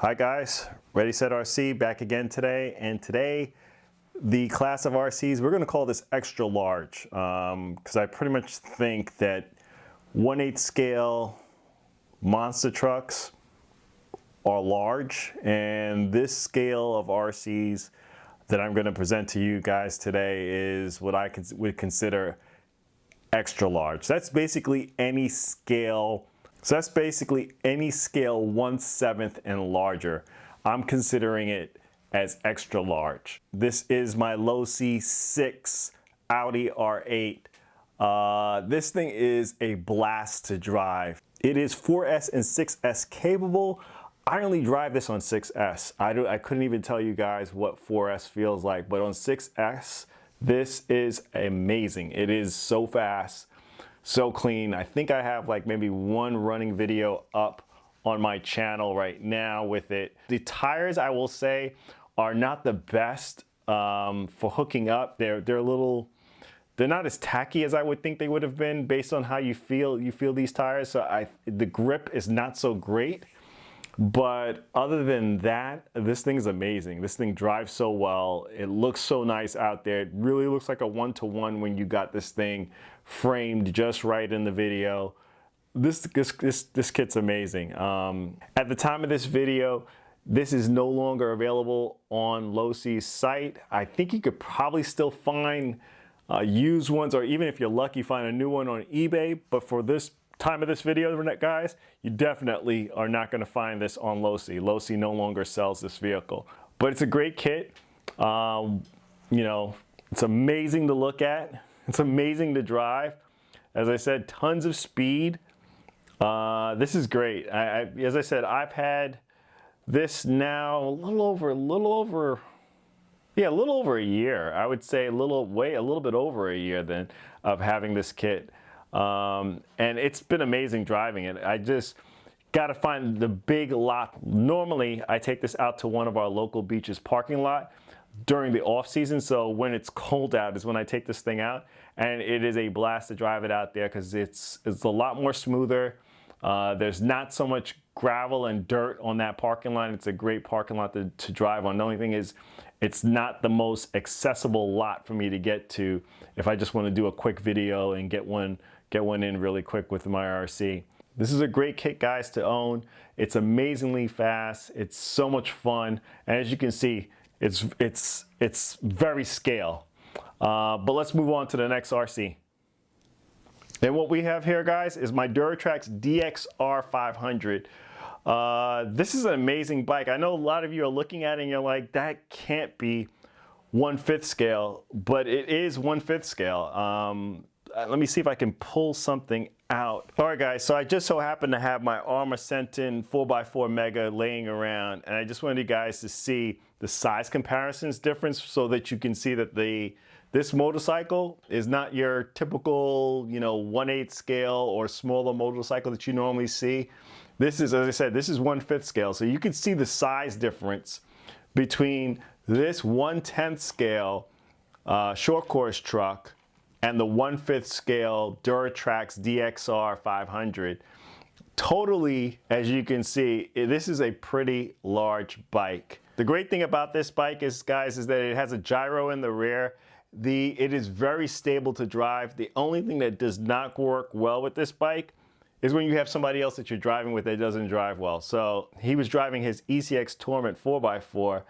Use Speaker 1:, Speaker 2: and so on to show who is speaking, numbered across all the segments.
Speaker 1: Hi guys, Ready Set RC back again today, and today the class of RCs, we're going to call this extra large because I pretty much think that 1/8 scale monster trucks are large, and this scale of RCs that I'm going to present to you guys today is what I would consider extra large. That's basically any scale. So that's basically any scale 1/7 and larger. I'm considering it as extra large. This is my low C6 Audi R8. This thing is a blast to drive. It is 4S and 6S capable. I only drive this on 6S. I couldn't even tell you guys what 4S feels like, but on 6S, this is amazing. It is so fast, so clean. I think I have like maybe one running video up on my channel right now with it. The tires, I will say, are not the best for hooking up. They're not as tacky as I would think they would have been based on how you feel these tires. So the grip is not so great. But other than that, this thing is amazing. This thing drives so well. It looks so nice out there. It really looks like a 1-to-1 when you got this thing framed just right in the video. This kit's amazing. At the time of this video, this is no longer available on Low C's site. I think you could probably still find used ones, or even if you're lucky, find a new one on eBay. But for this time of this video, guys, you definitely are not going to find this on Low C. Low C no longer sells this vehicle, but it's a great kit. You know, it's amazing to look at. It's amazing to drive. As I said, tons of speed. This is great. As I said, I've had this now a little over a year. I would say a little bit over a year then of having this kit. And it's been amazing driving it. I just got to find the big lot. Normally, I take this out to one of our local beaches parking lot during the off season. So when it's cold out is when I take this thing out, and it is a blast to drive it out there because it's a lot more smoother. There's not so much gravel and dirt on that parking lot. It's a great parking lot to drive on. The only thing is, it's not the most accessible lot for me to get to if I just want to do a quick video and get one in really quick with my RC. This is a great kit, guys, to own. It's amazingly fast. It's so much fun, and as you can see, it's very scale. But let's move on to the next RC. And what we have here, guys, is my Duratrax DXR 500. This is an amazing bike. I know a lot of you are looking at it and you're like, that can't be 1/5 scale, but it is 1/5 scale. Let me see if I can pull something out. All right, guys, so I just so happen to have my Armor Sentin 4x4 Mega laying around, and I just wanted you guys to see the size comparisons difference so that you can see that this motorcycle is not your typical, 1/8 scale or smaller motorcycle that you normally see. This is, as I said, this is 1/5 scale. So you can see the size difference between this 1/10 scale short course truck and the 1/5 scale Duratrax DXR 500. Totally, as you can see, this is a pretty large bike. The great thing about this bike is, guys, is that it has a gyro in the rear. It is very stable to drive. The only thing that does not work well with this bike is when you have somebody else that you're driving with that doesn't drive well. So he was driving his ECX Torment 4x4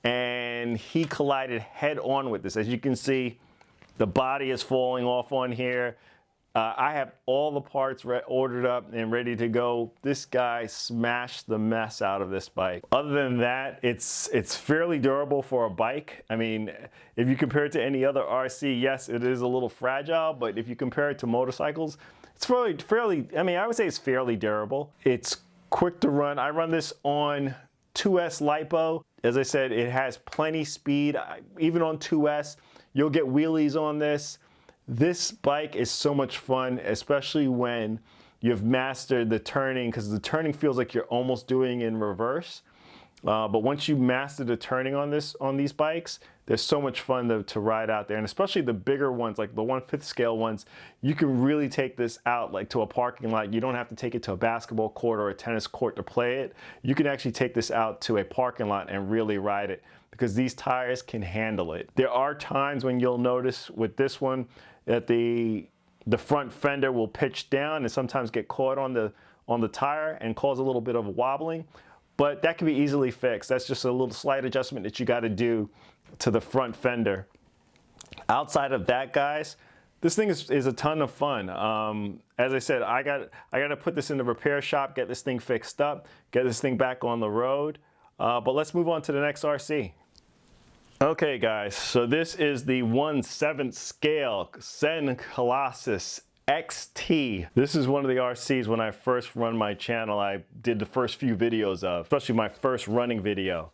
Speaker 1: and he collided head on with this. As you can see, the body is falling off on here. I have all the parts ordered up and ready to go. This guy smashed the mess out of this bike. Other than that, it's fairly durable for a bike. I mean, if you compare it to any other RC, yes, it is a little fragile, but if you compare it to motorcycles, it's fairly, I mean, I would say it's fairly durable. It's quick to run. I run this on 2S LiPo. As I said, it has plenty speed. Even on 2S, you'll get wheelies on this. This bike is so much fun, especially when you've mastered the turning, because the turning feels like you're almost doing in reverse. But once you master the turning on these bikes, They're so much fun to ride out there, and especially the bigger ones, like the 1/5 scale ones, you can really take this out like to a parking lot. You don't have to take it to a basketball court or a tennis court to play it. You can actually take this out to a parking lot and really ride it because these tires can handle it. There are times when you'll notice with this one that the front fender will pitch down and sometimes get caught on the tire and cause a little bit of wobbling, but that can be easily fixed. That's just a little slight adjustment that you got to do to the front fender. Outside of that, guys, this thing is a ton of fun. As I said, I got to put this in the repair shop, get this thing fixed up, get this thing back on the road. But let's move on to the next RC. Okay, guys, so this is the 1/7 scale Colossus XT. This is one of the RCs when I first run my channel I did the first few videos of, especially my first running video.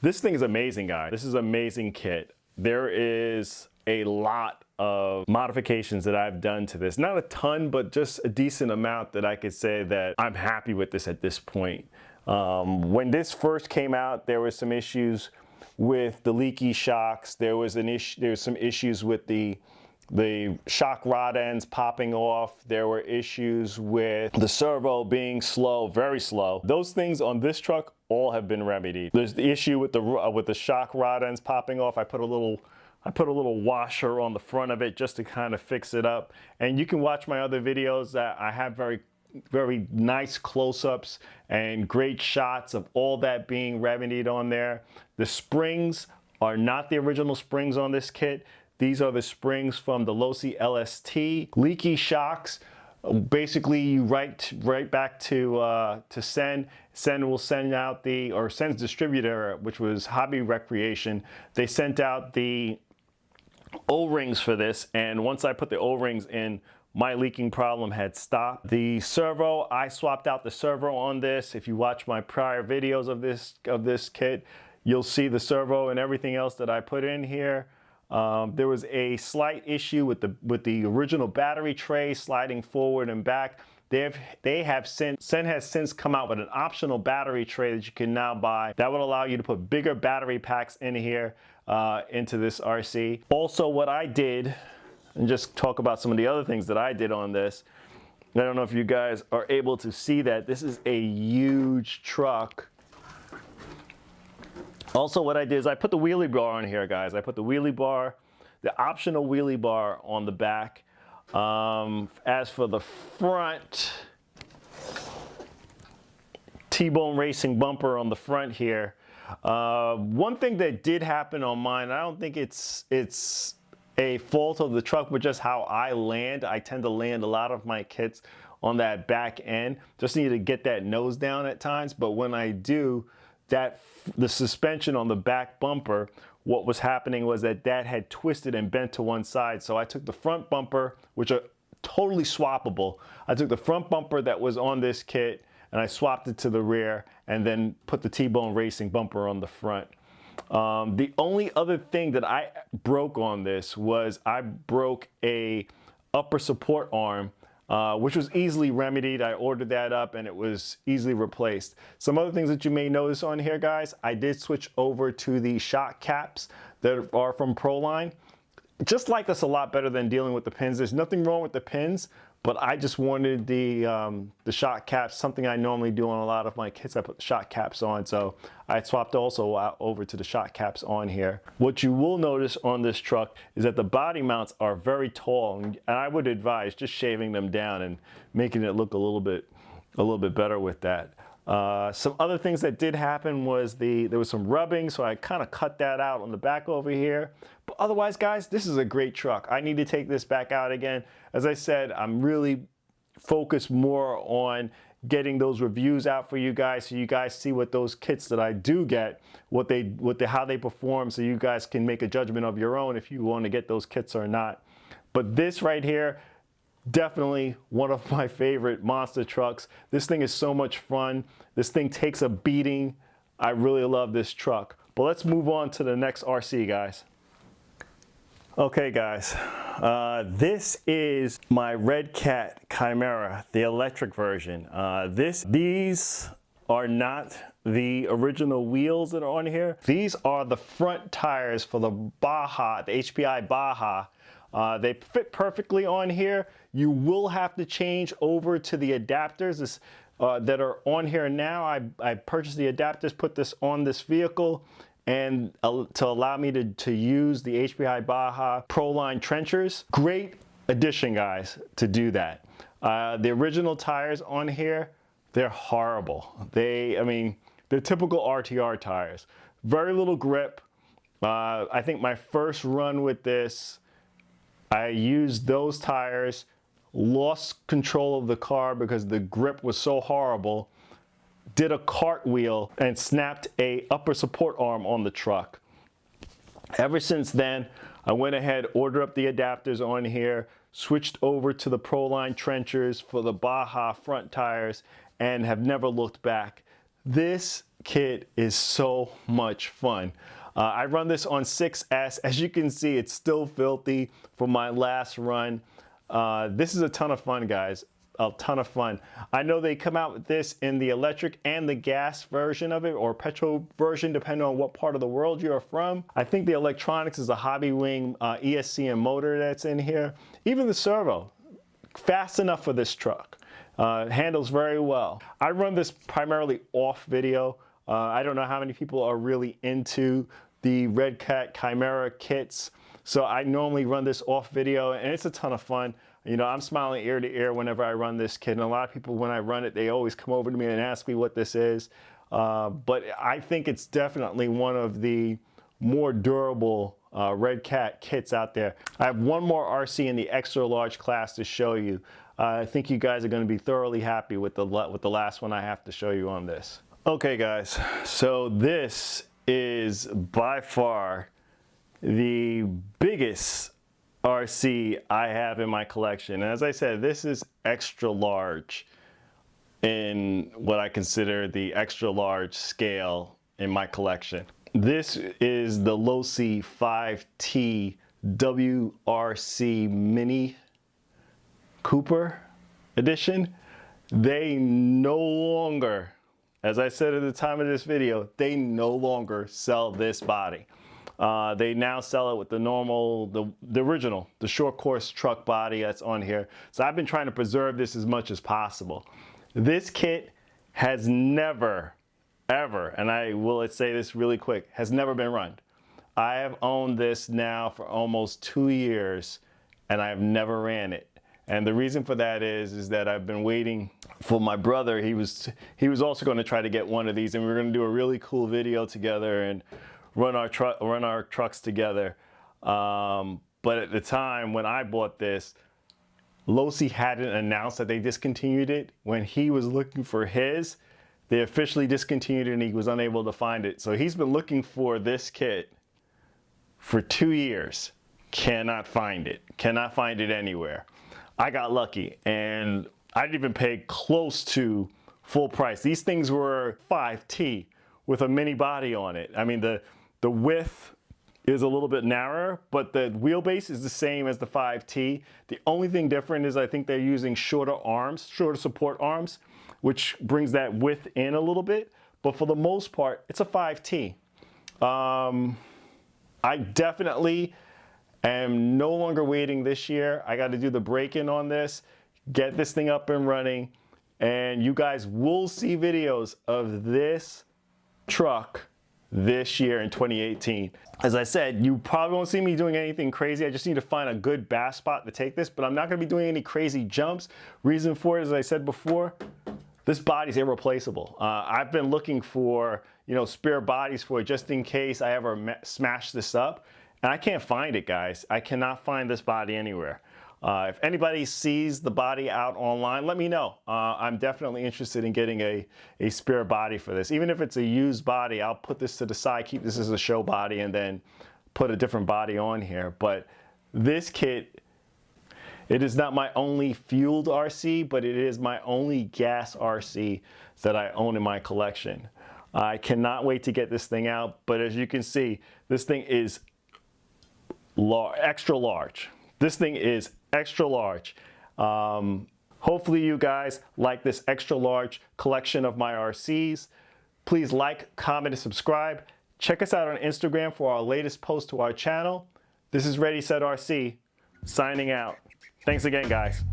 Speaker 1: This thing is amazing, guys. This is an amazing kit. There is a lot of modifications that I've done to this. Not a ton, but just a decent amount that I could say that I'm happy with this at this point. When this first came out, there were some issues with the leaky shocks. There was some issues with the shock rod ends popping off. There were issues with the servo being slow, very slow. Those things on this truck all have been remedied. There's the issue with the shock rod ends popping off. I put a little washer on the front of it just to kind of fix it up. And you can watch my other videos that I have very nice close-ups and great shots of all that being remedied on there. The springs are not the original springs on this kit. These are the springs from the Losi LST. Leaky shocks, basically you write back to Sen. Sen will send out Sen's distributor, which was Hobby Recreation. They sent out the O-rings for this, and once I put the O-rings in, my leaking problem had stopped. The servo, I swapped out the servo on this. If you watch my prior videos of this kit, you'll see the servo and everything else that I put in here. There was a slight issue with the original battery tray sliding forward and back. Sen has since come out with an optional battery tray that you can now buy that would allow you to put bigger battery packs in here into this RC. Also, what I did, and just talk about some of the other things that I did on this. I don't know if you guys are able to see that. This is a huge truck. Also, what I did is I put the wheelie bar on here, guys. I put the wheelie bar, the optional wheelie bar on the back. As for the front, T-bone racing bumper on the front here. One thing that did happen on mine, I don't think it's a fault of the truck, but just how I land. I tend to land a lot of my kits on that back end. Just need to get that nose down at times, but when I do, the suspension on the back bumper, what was happening was that had twisted and bent to one side. So I took the front bumper, which are totally swappable. I took the front bumper that was on this kit and I swapped it to the rear and then put the T-bone racing bumper on the front. The only other thing that I broke on this was I broke a upper support arm, which was easily remedied. I ordered that up and it was easily replaced. Some other things that you may notice on here, guys, I did switch over to the shock caps that are from Proline. Just like this a lot better than dealing with the pins. There's nothing wrong with the pins, but I just wanted the shock caps, something I normally do on a lot of my kits. I put the shock caps on, so I swapped also over to the shock caps on here. What you will notice on this truck is that the body mounts are very tall, and I would advise just shaving them down and making it look a little bit better with that. Some other things that did happen was there was some rubbing, so I kind of cut that out on the back over here. But otherwise, guys, this is a great truck. I need to take this back out again. As I said, I'm really focused more on getting those reviews out for you guys, so you guys see what those kits that I do get, how they perform, so you guys can make a judgment of your own if you want to get those kits or not. But this right here, definitely one of my favorite monster trucks. This thing is so much fun. This thing takes a beating. I really love this truck. But let's move on to the next RC, guys. Okay, guys, this is my Redcat Chimera, the electric version. These are not the original wheels that are on here. These are the front tires for the Baja, the HPI Baja. They fit perfectly on here. You will have to change over to the adapters that are on here now. I purchased the adapters, put this on this vehicle, and to allow me to use the HPI Baja Pro-Line trenchers. Great addition, guys, to do that. The original tires on here, they're horrible. I mean, they're typical RTR tires. Very little grip. I think my first run with this, I used those tires, lost control of the car because the grip was so horrible, did a cartwheel and snapped a upper support arm on the truck. Ever since then, I went ahead, ordered up the adapters on here, switched over to the Pro-Line trenchers for the Baja front tires, and have never looked back. This kit is so much fun. I run this on 6S. As you can see, it's still filthy from my last run. This is a ton of fun, guys. A ton of fun. I know they come out with this in the electric and the gas version of it, or petrol version, depending on what part of the world you're from. I think the electronics is a Hobby Wing ESCM motor that's in here. Even the servo, fast enough for this truck. Handles very well. I run this primarily off video. I don't know how many people are really into the Redcat Chimera kits, so I normally run this off video, and it's a ton of fun. You know, I'm smiling ear to ear whenever I run this kit, and a lot of people, when I run it, they always come over to me and ask me what this is. But I think it's definitely one of the more durable Redcat kits out there. I have one more RC in the extra large class to show you. I think you guys are going to be thoroughly happy with the last one I have to show you on this. Okay, guys, so this is by far the biggest RC I have in my collection. And as I said, this is extra large in what I consider the extra large scale in my collection. This is the Colossus XT WRC Mini Cooper edition. They no longer, as I said at the time of this video, they no longer sell this body. They now sell it with the normal, the original, the short course truck body that's on here. So I've been trying to preserve this as much as possible. This kit has never, ever, and I will say this really quick, has never been run. I have owned this now for almost 2 years, and I've never ran it. And the reason for that is that I've been waiting for my brother. He was also going to try to get one of these, and we were going to do a really cool video together and run our trucks together. But at the time when I bought this, Colossus hadn't announced that they discontinued it. When he was looking for his, they officially discontinued it, and he was unable to find it. So he's been looking for this kit for 2 years. Cannot find it. Cannot find it anywhere. I got lucky, and I didn't even pay close to full price. These things were 5T with a mini body on it. I mean, the width is a little bit narrower, but the wheelbase is the same as the 5T. The only thing different is I think they're using shorter arms, shorter support arms, which brings that width in a little bit. But for the most part, it's a 5T. I definitely am no longer waiting this year. I got to do the break-in on this, get this thing up and running, and you guys will see videos of this truck this year in 2018. As I said, you probably won't see me doing anything crazy. I just need to find a good bass spot to take this, but I'm not going to be doing any crazy jumps. Reason for it, as I said before, this body's irreplaceable. I've been looking for, spare bodies for it just in case I ever smash this up, and I can't find it, guys. I cannot find this body anywhere. If anybody sees the body out online, let me know. I'm definitely interested in getting a spare body for this. Even if it's a used body, I'll put this to the side, keep this as a show body, and then put a different body on here. But this kit, it is not my only fueled RC, but it is my only gas RC that I own in my collection. I cannot wait to get this thing out, but as you can see, this thing is extra large. This thing is extra large. Hopefully you guys like this extra large collection of my RCs. Please like, comment, and subscribe. Check us out on Instagram for our latest post to our channel. This is Ready Set RC, signing out. Thanks again, guys.